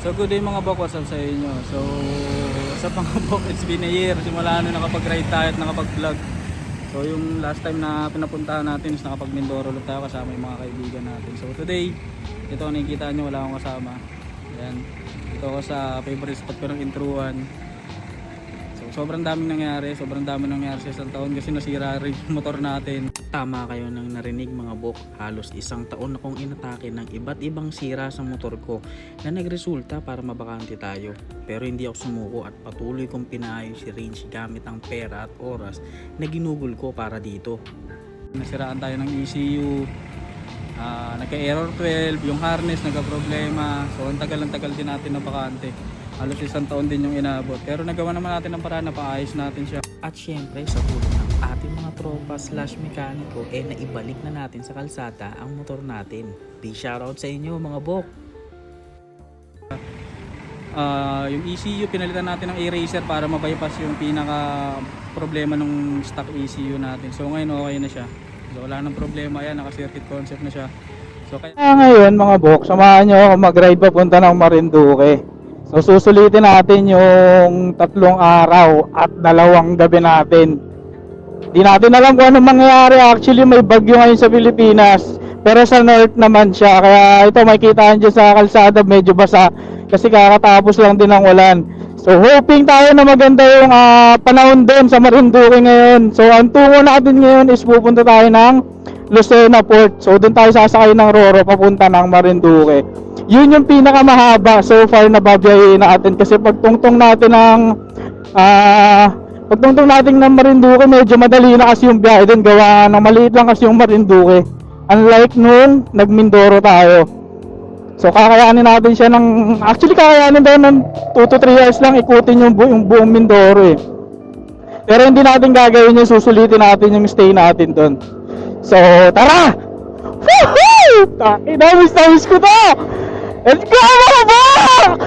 So good day mga bok, what's up sa inyo? So sa mga bok, it's been a year simula na nakapag-ride tayo at nakapag-vlog. So yung last time na pinapuntahan natin is nakapag Mindoro ulit tayo kasama yung mga kaibigan natin. So today, ito nakikita nyo, wala akong kasama. Ayan, ito ako sa favorite spot ko ng Intruan. So sobrang daming nangyari sa isang taon kasi nasira rin yung motor natin. Tama kayo nang narinig mga bok, halos isang taon akong inatake ng iba't ibang sira sa motor ko na nagresulta para mabakante tayo. Pero hindi ako sumuko at patuloy kong pinaayos si Range gamit ang pera at oras na ginugol ko para dito. Nasiraan tayo ng ECU, nagka-error 12, yung harness nagka-problema. So ang tagal din natin na bakante. Halos isang taon din yung inabot. Pero nagawa naman natin ng paraan na paayos natin siya. At syempre sa tulong ng ating mga tropa / mekaniko naibalik na natin sa kalsada ang motor natin. Big shoutout sa inyo mga bok. Yung ECU pinalitan natin ng eraser para mabypass yung pinaka problema ng stock ECU natin. So ngayon okay na siya. So wala nang problema yan, naka-circuit concept na siya. So kaya Ngayon mga bok, samahan nyo ako mag-ride papunta ng Marinduque. So susulitin natin yung 3 araw at 2 gabi natin. Di natin alam kung anong mangyayari. Actually may bagyo ngayon sa Pilipinas, pero sa north naman siya. Kaya ito makikita dyan sa kalsada medyo basa kasi kakatapos lang din ng ulan. So hoping tayo na maganda yung panahon doon sa Marinduque ngayon. So ang tungo natin ngayon is pupunta tayo ng Lucena Port. So doon tayo sasakay ng Roro papunta ng Marinduque. Yun yung pinakamahaba so far na babiyahin natin kasi pagtungtong natin ng Marinduque medyo madali na kasi yung biyahe din, gawa ng maliit lang kasi yung Marinduque, unlike nung nag-Mindoro tayo. So kakayanin natin siya kakayanin daw ng 2 to 3 hours lang ikutin yung buong Mindoro pero hindi natin gagawin yung susulitin natin yung stay natin doon. So tara! Woohoo! Miss ko to! Let's go mga bok!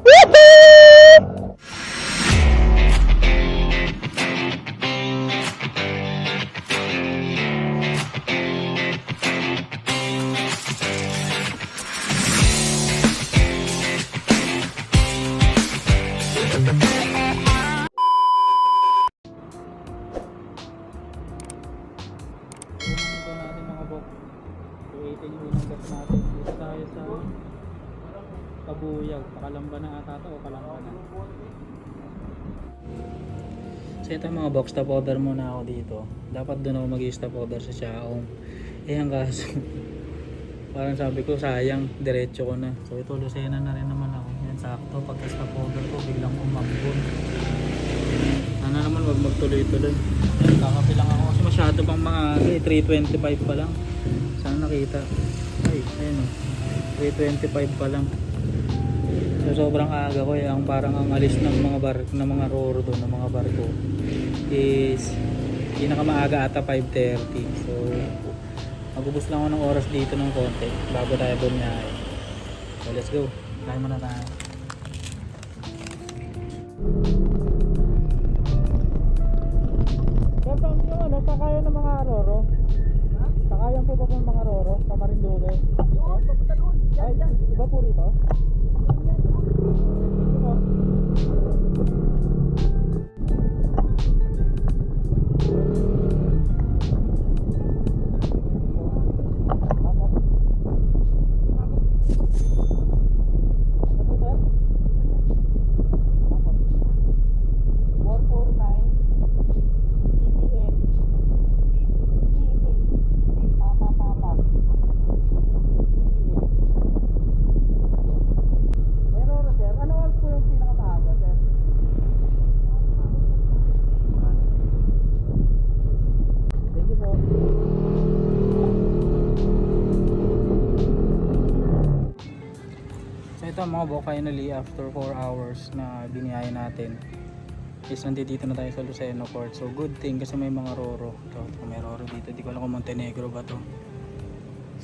Woohoo! ito natin mga bok. So 18 yung unang gas natin. Dito tayo sa Kabuyag. Pakalamba na ata to o Kalamba na. So ito mga box, stop order muna ako dito. Dapat doon ako mag-stop order sa Xiaom. Ang kaso parang sabi ko sayang, diretso ko na. So ito Lucena na rin naman ako. Yan sakto, pagka stop order ko biglang umambon. Sana naman wag magtuloy-tuloy. Yan, kakapilang ako kasi masyado pang mga 325 pa lang. Sana nakita. Ay, ayun o. 325 pa lang. So sobrang aga ko ang parang ang alis ng mga roro doon, ng mga barko is pinakamaaga ata 5:30. So magubos lang ako ng oras dito ng konti bago tayo bumiyahe. So let's go. Kain muna tayo. Sakayan ng mga roro? Ha? Sakayan po ba ng mga roro sa Marinduque? Oo, papunta doon. Ay, iba po rito? Ito mga bok, finally after 4 hours na biniyaya natin is nandito na tayo sa Lucena Port. So good thing kasi may mga roro. Ito, may roro dito, di ko alam kung Montenegro ba to.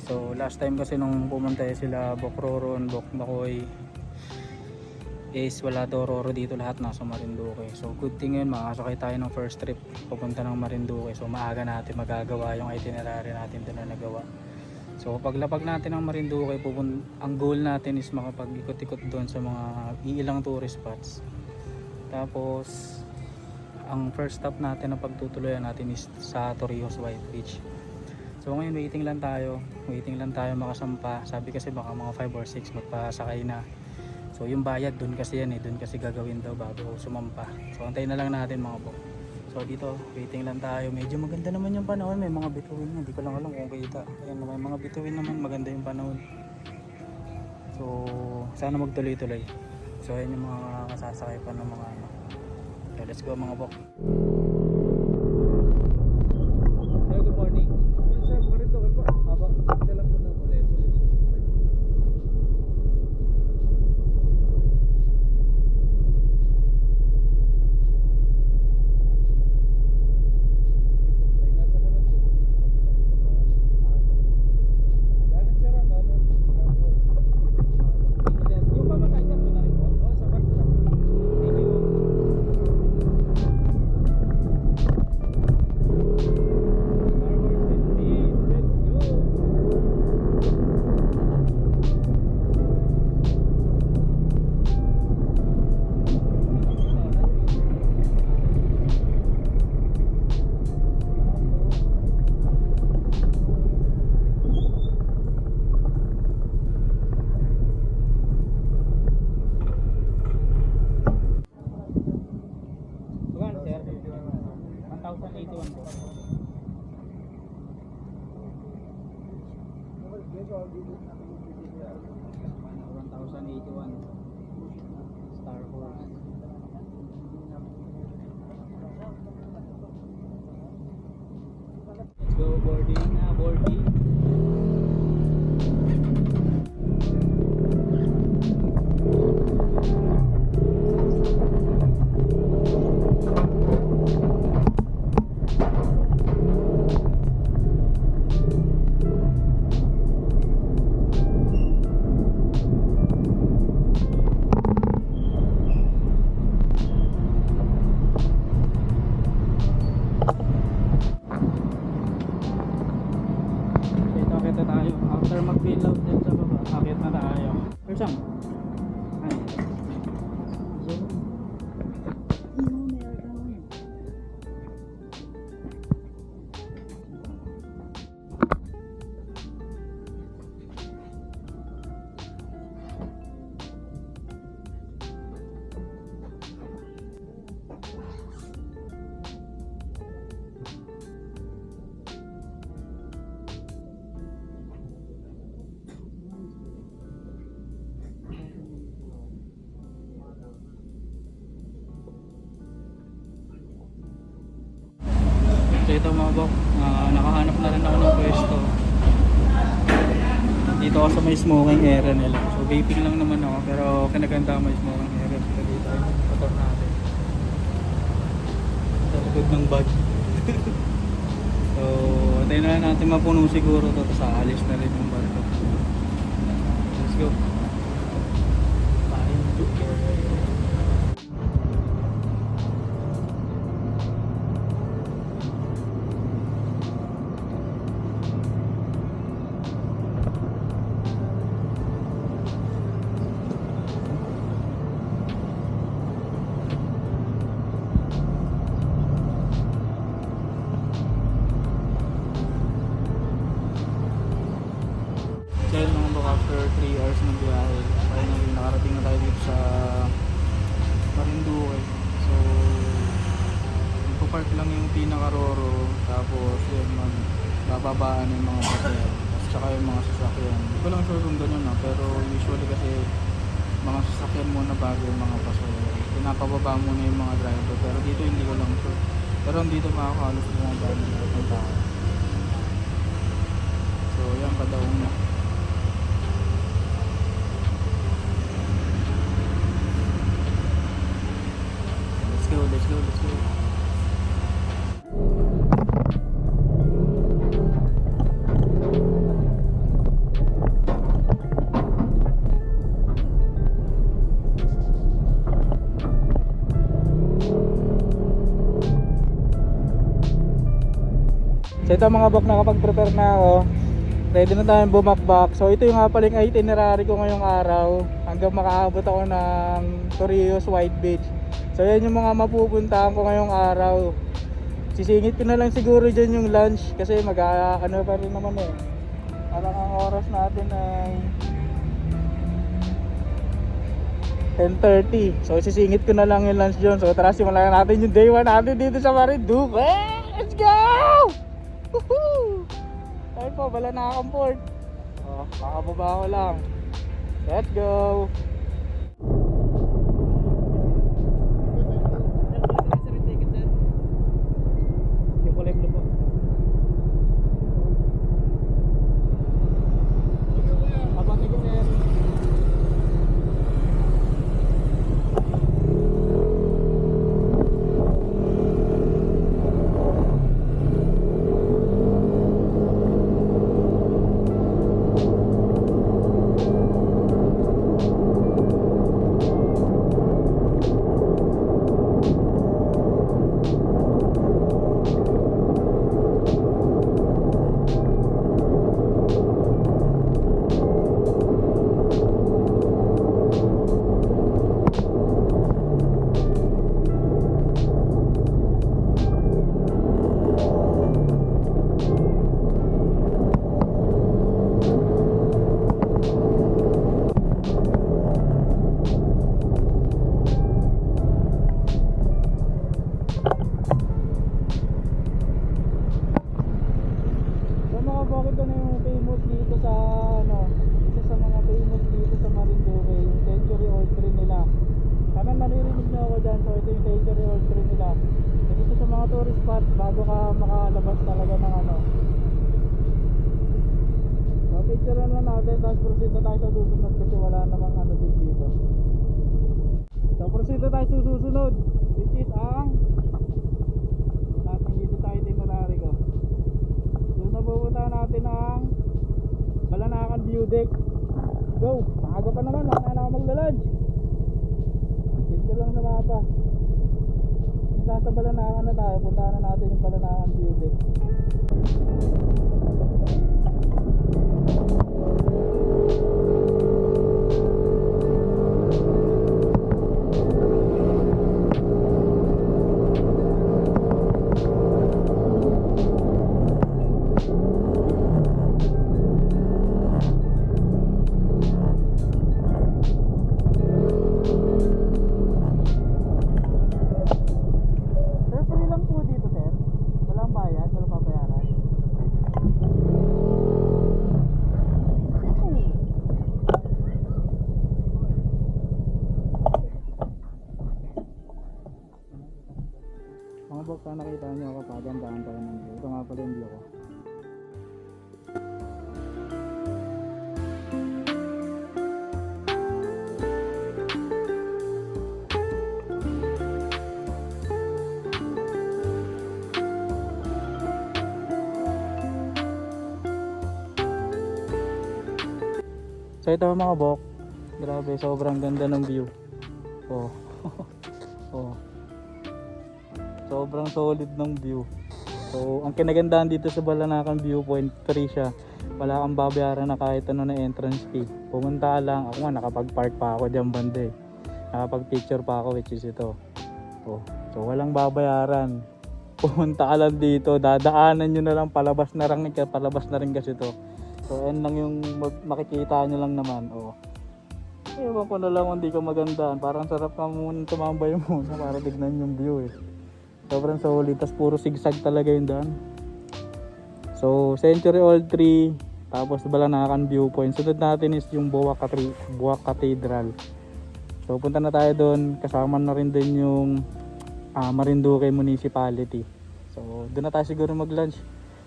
So last time kasi nung pumunta sila Bok Roron, Bok Makoy is wala daw roro dito, lahat nasa Marinduque. So good thing yun, makakasakay tayo ng first trip papunta ng Marinduque. So maaga natin magagawa yung itinerary natin doon na nagawa. So paglapag natin ng Marinduque, ang goal natin is makapag-ikot-ikot doon sa mga iilang tourist spots. Tapos ang first stop natin na pagtutuloyan natin is sa Torrijos White Beach. So ngayon waiting lang tayo makasampa. Sabi kasi baka mga 5 or 6 magpasakay na. So yung bayad dun kasi yan doon kasi gagawin daw bago sumampa. So antayin na lang natin mga po. So dito waiting lang tayo. Medyo maganda naman yung panahon, may mga bituin na. Hindi ko lang alam kung kita. Ayan, may mga bituin naman, maganda yung panahon. So sana magtuloy-tuloy. So ayan yung mga kasasakay pa ng mga ano. So let's go mga po. Hello, good morning. Sir, Marinduque po. Aba, Isa lang po ng boleto. Ingatan na lang po kung galing sir ang galing. yung pamatay sa na rin po. Oo, sa bag na. Thank you. Magkano sir? 1,081 po. Star Horse. Let's go boarding na, boarding. Ito, akit na tayo. After mag-fill out din sa baba, akit na tayo. Or saan? Ay. So ito mga bok, nakahanap na rin ako ng pwesto. Dito ako sa may smoking area nila. So vaping lang naman ako, pero kinaganda may smoking area. So dito ay motor natin. Sa likod ng bag. So antayin na lang natin mapuno siguro to, tapos aalis na rin yung barko. Let's go. So yun mga baka after 3 hours ng biyahe, finally nakarating na tayo dito sa Marinduque. So magpapark lang yung pinaka-roro, tapos yun bababaan yung mga pasahero at saka yung mga sasakyan. Hindi ko lang sure kung ganun na, pero usually kasi mga sasakyan muna bago yung mga pasahero. Pinapababa muna yung mga driver, pero dito hindi ko lang sure. Pero dito makakalos yung mga driver ng tao. So yan, padaong na. Let's go. So ito mga bok, nakapag-prepare na ako. ready na tayong bumakbak. So ito yung nga pala yung itinerary ko ngayong araw hanggang makaabot ako ng Torrijos White Beach. So yan yung mga mapupuntahan ko ngayong araw. Sisingit ko na lang siguro dyan yung lunch kasi ano pa rin naman eh. Parang ang oras natin ay 10:30. So sisingit ko na lang yung lunch dyan. So tara, simulan natin yung day 1 natin dito sa Marinduque. Let's go! Woohoo! Ayun po, wala nakakamport. Oh, makababa ko lang. Let's go! Yung kulay blue po. Abang tigil sir. Bakit na yung famous dito sa isa sa mga famous dito sa Marinduque, yung Century Old Tree nila. Sana maririnig nyo ako dyan. So ito yung Century Old Tree nila. So dito sa mga tourist spot bago ka makalabas talaga ng So picture lang natin, tapos proceed na tayo sa susunod kasi wala namang din dito. So proceed na tayo sa susunod, which is ang natin dito sa itinerary ko. Napupunta natin ang Balanakan View Deck. Go! Maaga pa naman, wala na ako magla-lunch. Dito lang sa mapa. Yung nasa Balanakan na tayo, puntahan na natin yung Balanakan View Deck. Mga bok, sana nakita nyo ako pagandaan tayo ng view. Ito nga pala yung view ko. So ito mga bok, grabe, sobrang ganda ng view. Oh. Oh. Sobrang solid ng view. So ang kinagandaan dito sa Balanakan Viewpoint, free siya. Wala kang babayaran na kahit ano na entrance fee. Pumunta lang, ako nga nakapag-park pa ako diyan banda eh. Nakapag-picture pa ako, which is ito. Oh. So walang babayaran. Pumunta ka lang dito, dadaanan nyo na lang, palabas na rin kasi ito. So yan lang yung makikita nyo lang naman. Oh. Ewan ko na lang kung di ka magandaan. Parang sarap ka muna tumambay muna para tignan yung view eh. Sobrang solid, tas puro sigsag talaga yung daan. So Century Old Tree, tapos Balanakan Viewpoint. Sunod natin is yung Buwak Cathedral. So punta na tayo doon, kasama na rin din yung Marinduque Municipality. So doon na tayo siguro mag-lunch.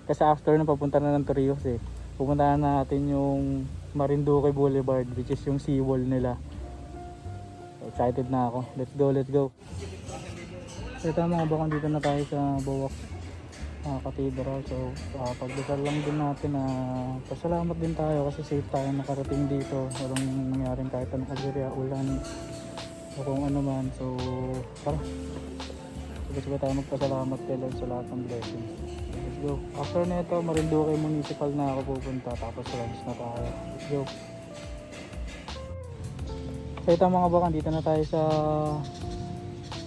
Kasi after na papunta na ng Torrijos eh. Pupunta na natin yung Marinduque Boulevard, which is yung seawall nila. So, excited na ako. Let's go, let's go. So ito mga bakang, dito na tayo sa Buwak Cathedral. So pagdasal lang din natin na pasalamat din tayo kasi safe tayo nakarating dito. Walang nangyaring kahit anong kagerya, ulan o kung ano man. So tara, sabay tayo magpasalamat kay Lord sa lahat ng blessings. Let's go. go. After nito, Marinduque Municipal na ako pupunta. Tapos lunch na tayo. Let's go. So ito mga bakang, dito na tayo sa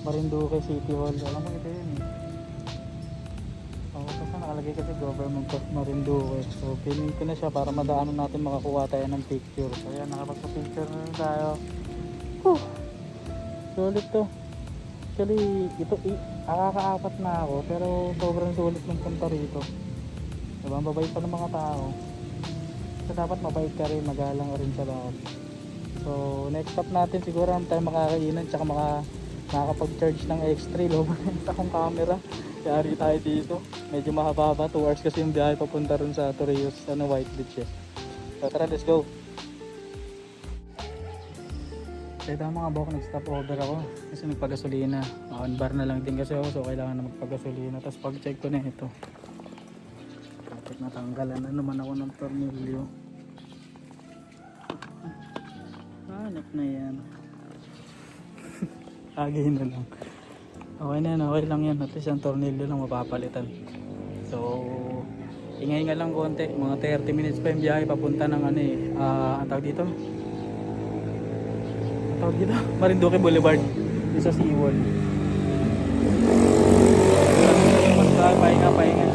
Marinduque City Hall. Alam mo ito yun eh. Kasi nakalagay kasi Government of Marinduque. So piling ko na siya para madaanan natin makakuha tayo ng picture. So ayan, nakapagpa-picture na rin tayo. Whew! Sulit to. Actually, nakaka-apat na ako pero sobrang sulit ng punta rito. Diba? Mabait pa ng mga tao. So dapat mabait ka rin, magalang ka rin sa lahat. So next stop natin siguro naman tayo makakainan tsaka makakapag-charge ng X3 overnight akong camera. Kaya tayo dito. Medyo mahaba 2 hours kasi yung biyahe papunta rin sa Torrijos, White Beach. So tara, let's go. So ito mga bok, nag-stop over ako kasi nagpagasolina. On bar na lang din kasi ako, so kailangan na magpagasolina. Tapos pag-check ko na ito, kapit natanggalan na naman ako ng tornilyo. Hanap na yan. Lagi na lang. Okay na yan, okay lang yan. At least ang tornilyo lang mapapalitan. So ingay nga lang konti, mga 30 minutes pa yung biyahe papunta ng ang tawag dito? Marinduque Boulevard, yung sa Seawall. Pahinga.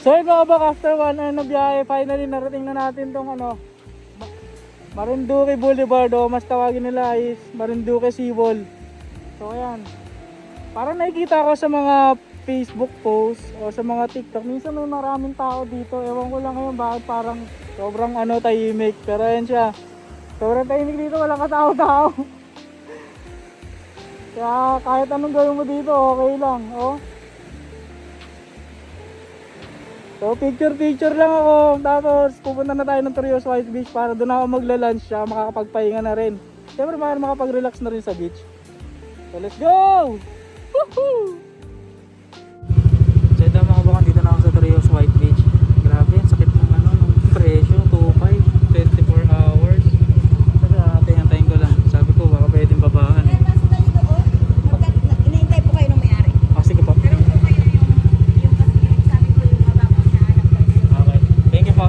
So yun mga bak, after 1 hour na biyahe, finally narating na natin tong Marinduque Boulevard, o mas tawagin nila is Marinduque Seawall. So ayan, parang nakikita ko sa mga Facebook post o sa mga TikTok, minsan may maraming tao dito. Ewan ko lang ngayon bakit parang sobrang tahimik. Pero ayan siya, sobrang tahimik dito, walang katao-tao. Kaya kahit anong gawin mo dito, okay lang. Oh. So picture lang ako, tapos pupunta na tayo ng Torrijos White Beach para doon ako magla-lunch siya, makakapagpahinga na rin. Siyempre makapag-relax na rin sa beach. So let's go! Woohoo! So ito mga bakang, dito na ako sa Torrijos White Beach. Grabe, sakit ng ng presyo, 2.5, 24 hours. Kasi hintayin ko lang, sabi ko baka pwedeng babaan. Inaintay po kayo ng may-ari. Sige po. Pero po kayo yung sabi ko yung mababang nahanap kayo. Okay, thank you po.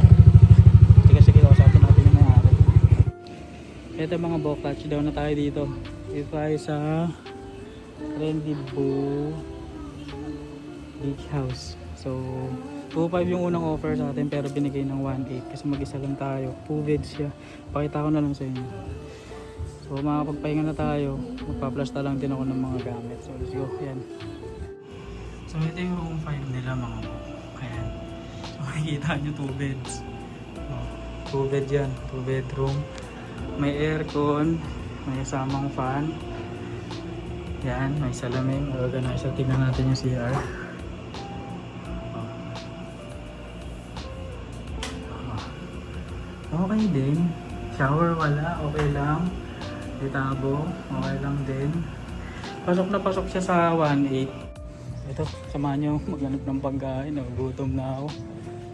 Sige, kausapin natin yung may-ari. Ito mga bok, touchdown na tayo dito. Dito tayo sa Rendezvous Beach House. So 2.5 yung unang offer sa atin pero binigay ng 1.8 kasi mag-isa lang tayo. Puvid siya. Pakita ko na lang sa inyo. So makakapagpahinga na tayo. Magpa-plasta lang din ako ng mga gamit. So let's go. Yan. So ito yung room 5 nila mga mo. Ayan. So makikita nyo 2 beds. 2 bed yan. 2 bedroom. May aircon. May kasamang fan. Yan. May salamin. Organizer. Tingnan natin yung CR. Okay din. Shower wala, okay lang. Ditabo, okay lang din. Pasok na pasok siya sa 1.8. Ito, samahan nyo maghanap ng pagkain. Gutom na ako.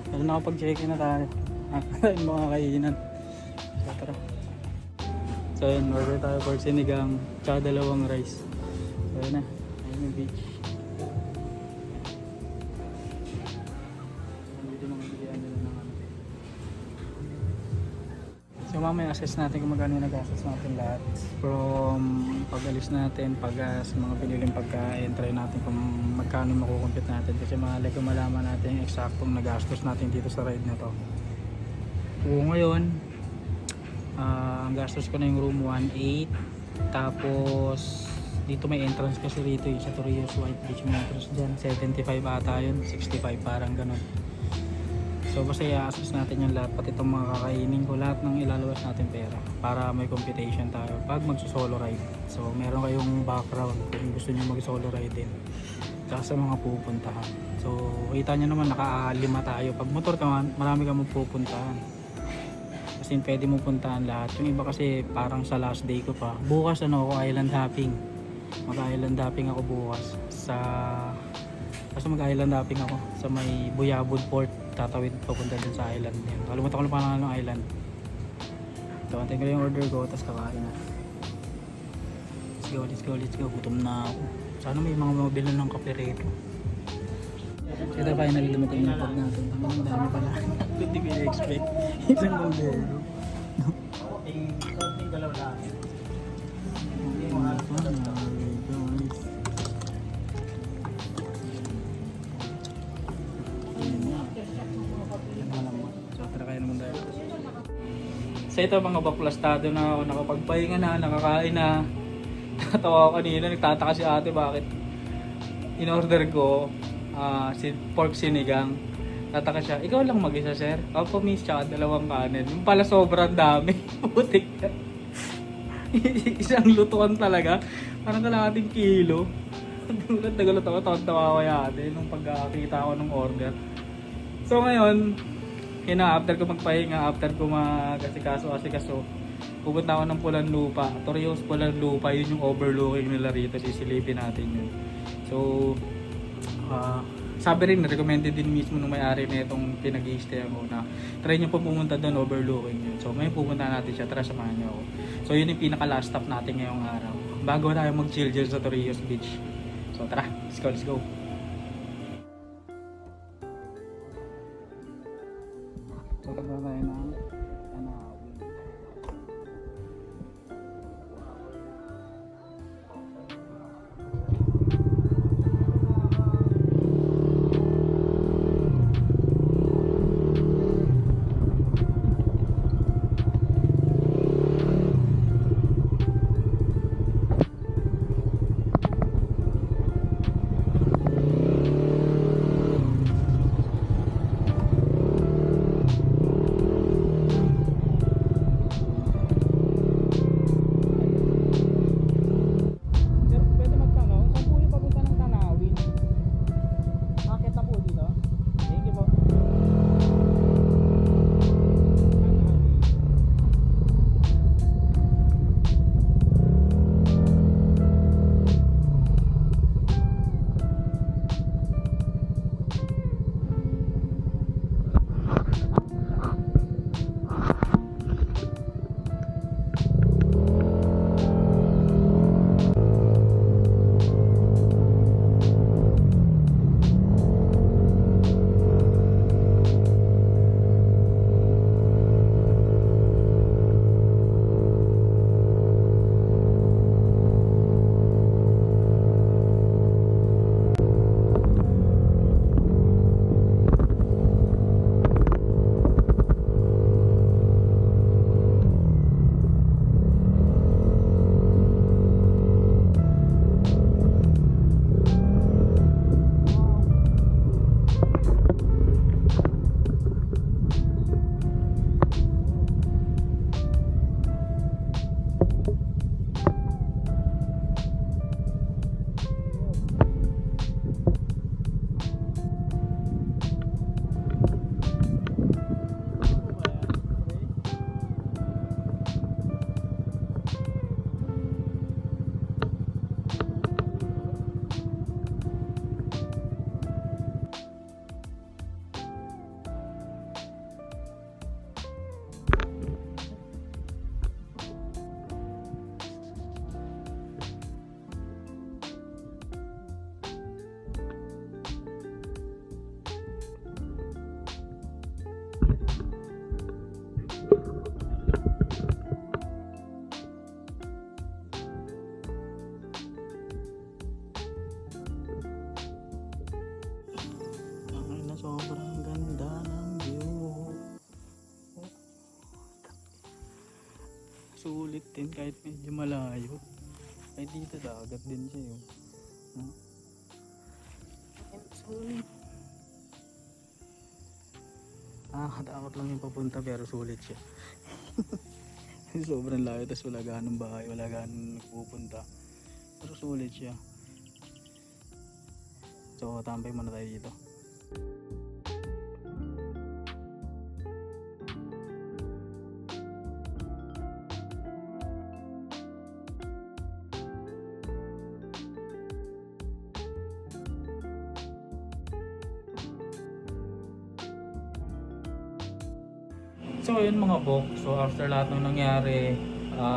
Pero nakapag-check-in na tayo. Nakakain mga kainan. So tara. So yun, order tayo for sinigang tsaka 2 rice. So yun na, ayun yung beach. Dito mga bigyan nila ng ano. So mamaya assess natin kung magkano yung nag-assess natin lahat. From pag-alis natin, pag-gas, mga piniling pagkain, try natin kung magkano yung makukumpit natin. Kasi malay kung malaman natin yung eksaktong nagastos natin dito sa ride na to. So ngayon, ang gastos ko na yung room 1.8. Tapos dito may entrance kasi rito sa Torrijos White Beach may entrance dyan. 75 ata yun, 65 parang ganun. So basta i-assess natin yung lahat, pati itong mga kakainin ko, lahat ng ilalabas natin pera para may computation tayo pag magsusolo ride. So meron kayong background kung gusto nyo mag-solo ride din tsaka sa mga pupuntahan. So kita nyo naman naka-5 tayo. Pag motor ka man, marami kang pupuntahan kasi pwede mo puntahan lahat. Yung iba kasi parang sa last day ko pa, bukas ako island hopping, mag-island hopping ako bukas kasi mag-island hopping ako sa may Buyabod Port. Tatawid papunta dun sa island yan. Kalimutan ko lang pangalan ng island. So antayin ko yung order ko tapos kakain na. Let's go. Gutom na ako. Sana may mga mabilan ng kape rito. Ito finally dumating yung pag natin. Ang dami pala. Hindi ko i-expect. Isang bombero. Yung galaw lang. So ito mga baklastado na ako, nakapagpahinga na, nakakain na. Natawa ko kanina, nagtataka si ate bakit in-order ko si pork sinigang. Tataka siya, ikaw lang mag-isa sir? Opo miss, tsaka 2 kanin. Yung pala sobrang dami, putik na. Isang lutuan talaga, parang kalahating kilo. Nagulat ako, tawa-tawa ko yate nung pagkakita ko ng order. So ngayon, after ko magpahinga, after ko mag-asikaso, pupunta ako ng Pulan Lupa. Torrijos Pulan Lupa, yun yung overlooking nila rito. Sisilipin natin yun. So, sabi rin, recommended din mismo nung may-ari na itong pinag-i-stay ako na try nyo po pumunta doon, overlooking yun. So, may pupunta natin siya, tara samahan nyo ako. So, yun yung pinaka-last stop natin ngayong araw. Bago tayo mag-chill dyan sa Torrijos Beach. So, tara, let's go. So, tayo ng Tanawin. sulit din kahit medyo malayo. Ay dito dagat din siya yun. Sulit. Nakatakot lang yung papunta pero sulit siya. Sobrang layo tapos wala ganong bahay, wala ganong nagpupunta. Pero sulit siya. So tambay muna tayo dito. So yun mga bok, so after lahat ng nangyari,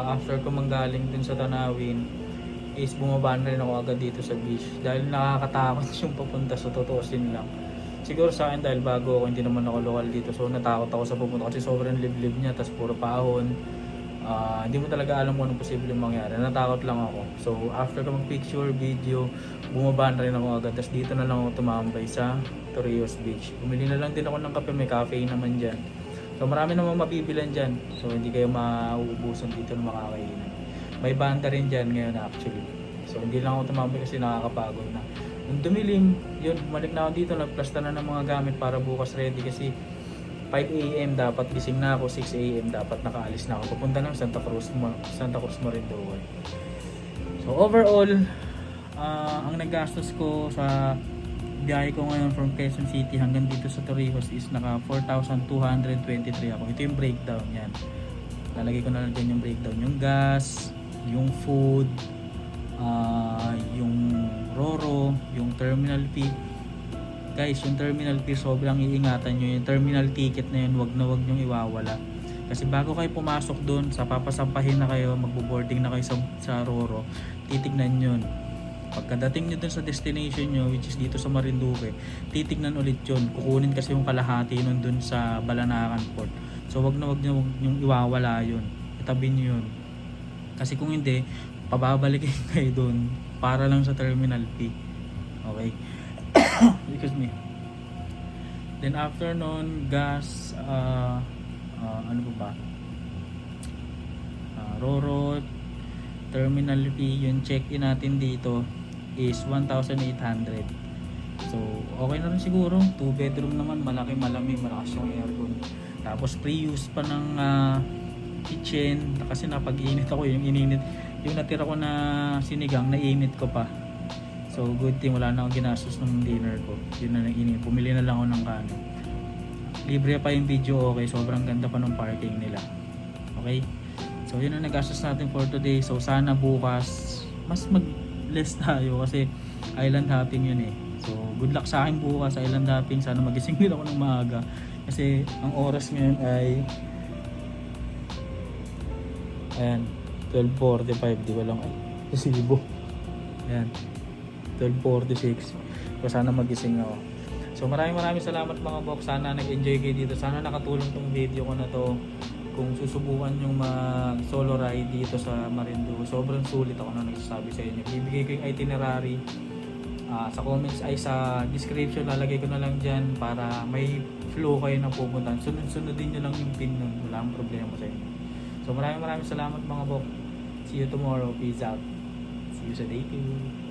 after ko manggaling dun sa Tanawin, is bumaba na rin ako agad dito sa beach. Dahil nakakatakot yung papunta sa tutuusin lang. Siguro sa akin dahil bago ako, hindi naman ako lokal dito. So natakot ako sa pupunta kasi sobrang liblib niya, tas puro pahon. Hindi mo talaga alam kung anong posibleng mangyari. Natakot lang ako. So after ko mag-picture, video, bumaba na rin ako agad. Tas dito na lang ako tumambay sa Torrijos Beach. Bumili na lang din ako ng kape, may cafe naman dyan. So marami naman mabibilan dyan. So hindi kayo mauubusan dito ng makakainan. May banda rin dyan ngayon actually. So hindi lang ako tumambay kasi nakakapagod na. Nung dumilim, yun, bumalik na ako dito. Nagplasta na ng mga gamit para bukas ready kasi 5 AM dapat gising na ako, 6 AM dapat nakaalis na ako. Pupunta ng Santa Cruz Marinduque. So overall, ang naggastos ko sa biyahe ko ngayon from Quezon City hanggang dito sa Torrijos is naka 4,223 ako. Ito yung breakdown yan. Lalagay ko na lang dyan yung breakdown. Yung gas, yung food, yung Roro, yung terminal fee. Guys, yung terminal fee sobrang iingatan nyo. Yung terminal ticket na yun, wag nyo iwawala. Kasi bago kayo pumasok doon, sa papasampahin na kayo, magbo-boarding na kayo sa Roro, titignan yun. Pagkadating nyo dun sa destination nyo, which is dito sa Marinduque, titignan ulit yun. Kukunin kasi yung kalahati nun dun sa Balanacan Port. So wag nyo yung iwawala yun. Itabi nyo yun. Kasi kung hindi, pababalikin kayo dun para lang sa terminal fee. Okay? Excuse me. Then after nun, gas, ano ba? Roro, terminal fee, yung check-in natin dito is 1,800. So okay na rin siguro. 2 bedroom naman, malaki, malamig, malakas yung aircon. Tapos pre-use pa ng kitchen kasi napag-init ako, yung natira ko na sinigang, nainit ko pa. So good thing wala na akong ginastos ng dinner ko. Yun na lang init. Pumili na lang ako ng kanin. Libre pa yung video, okay. Sobrang ganda pa ng parking nila. Okay? So yun ang nagastos natin for today. So sana bukas mas mag-less tayo kasi island hopping yun eh. So good luck sa akin bukas sa island hopping. Sana magising din ako ng maaga kasi ang oras ngayon ay ayan, 12:45. Di ba lang resibo. Ayan, 12:46. So sana magising ako. So maraming salamat mga box. Sana nag-enjoy kayo dito. Sana nakatulong tong video ko na to. Kung susubukan yung mag solo ride dito sa Marinduque, sobrang sulit ako na nagsasabi sa inyo. Ibigay ko yung itinerary sa comments ay sa description, lalagay ko na lang dyan para may flow kayo na pupuntahan. Sunod-sunodin nyo lang yung pin nun, wala akong problema sa inyo. So maraming salamat mga bok. See you tomorrow. Peace out. See you sa day 2.